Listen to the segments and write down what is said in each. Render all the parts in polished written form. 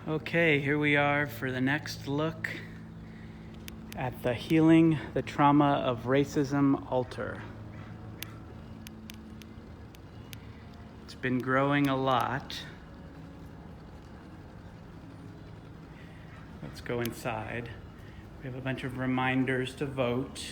Okay, here we are for the next look at the Healing the Trauma of Racism altar. It's been growing a lot. Let's go inside. We have a bunch of reminders to vote.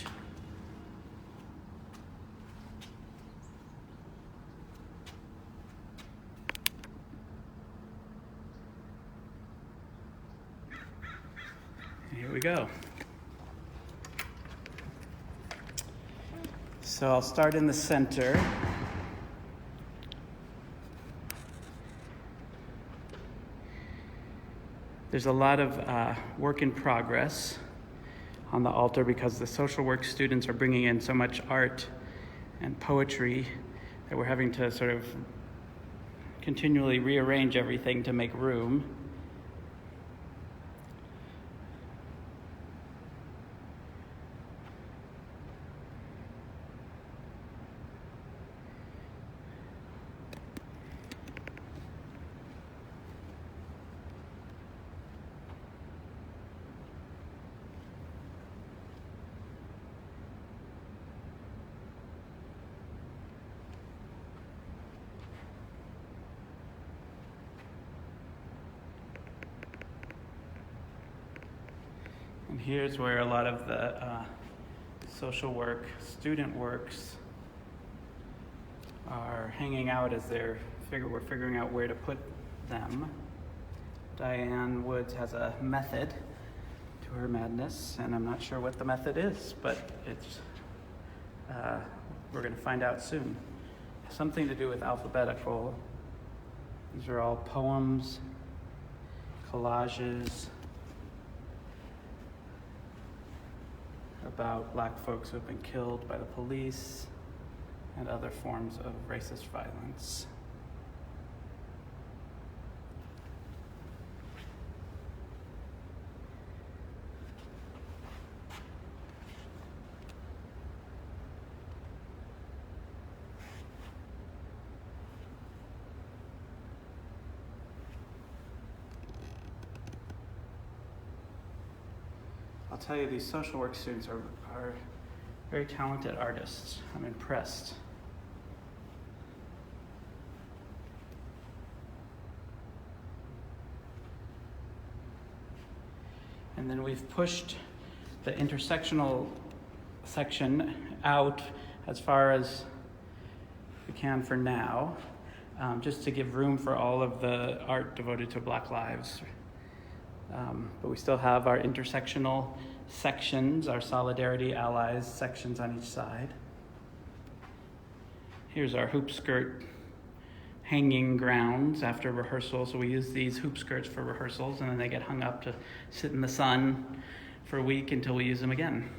Here we go. So I'll start in the center. There's a lot of work in progress on the altar because the social work students are bringing in so much art and poetry that we're having to sort of continually rearrange everything to make room. And here's where a lot of the social work student works are hanging out as we're figuring out where to put them. Diane Woods has a method to her madness, and I'm not sure what the method is, but it's we're going to find out soon. Something to do with alphabetical. These are all poems, collages about Black folks who have been killed by the police and other forms of racist violence. I'll tell you, these social work students are very talented artists. I'm impressed. And then we've pushed the intersectional section out as far as we can for now, just to give room for all of the art devoted to Black lives. But we still have our intersectional sections, our Solidarity Allies sections on each side. Here's our hoop skirt hanging grounds after rehearsal. So we use these hoop skirts for rehearsals, and then they get hung up to sit in the sun for a week until we use them again.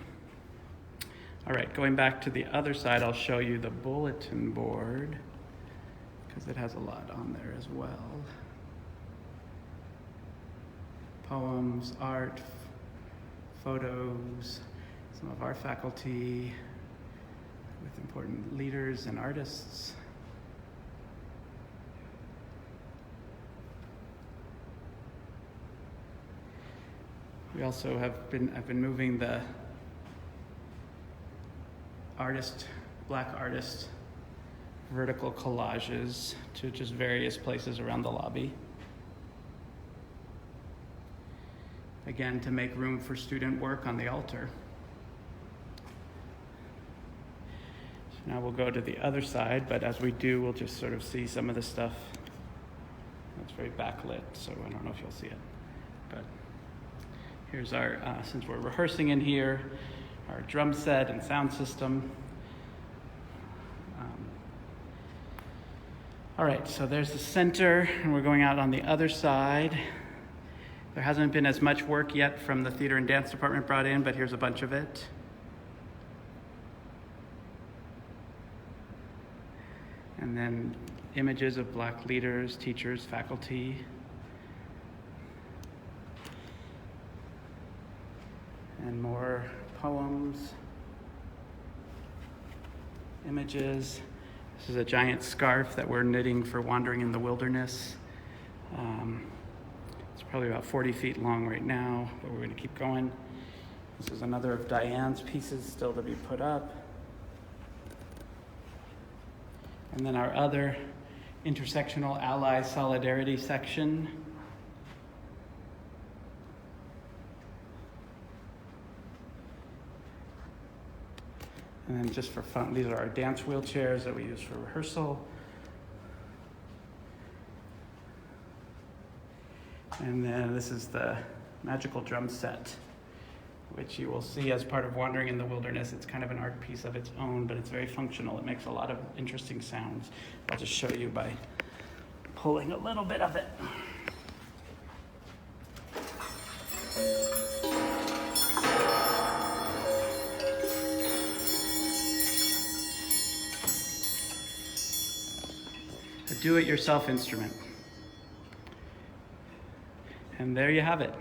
All right, going back to the other side, I'll show you the bulletin board because it has a lot on there as well. Poems, art, photos, some of our faculty with important leaders and artists. We also I've been moving the Black artist vertical collages to just various places around the lobby. Again, to make room for student work on the altar. So now we'll go to the other side, but as we do, we'll just sort of see some of the stuff. It's very backlit, so I don't know if you'll see it. But here's our, since we're rehearsing in here, our drum set and sound system. All right, so there's the center, and we're going out on the other side. There hasn't been as much work yet from the theater and dance department brought in, but here's a bunch of it. And then images of Black leaders, teachers, faculty. And more poems, images. This is a giant scarf that we're knitting for Wandering in the Wilderness. It's probably about 40 feet long right now, but we're going to keep going. This is another of Diane's pieces still to be put up. And then our other intersectional ally solidarity section. And then just for fun, these are our dance wheelchairs that we use for rehearsal. And then this is the magical drum set, which you will see as part of Wandering in the Wilderness. It's kind of an art piece of its own, but it's very functional. It makes a lot of interesting sounds. I'll just show you by pulling a little bit of it. A do-it-yourself instrument. And there you have it.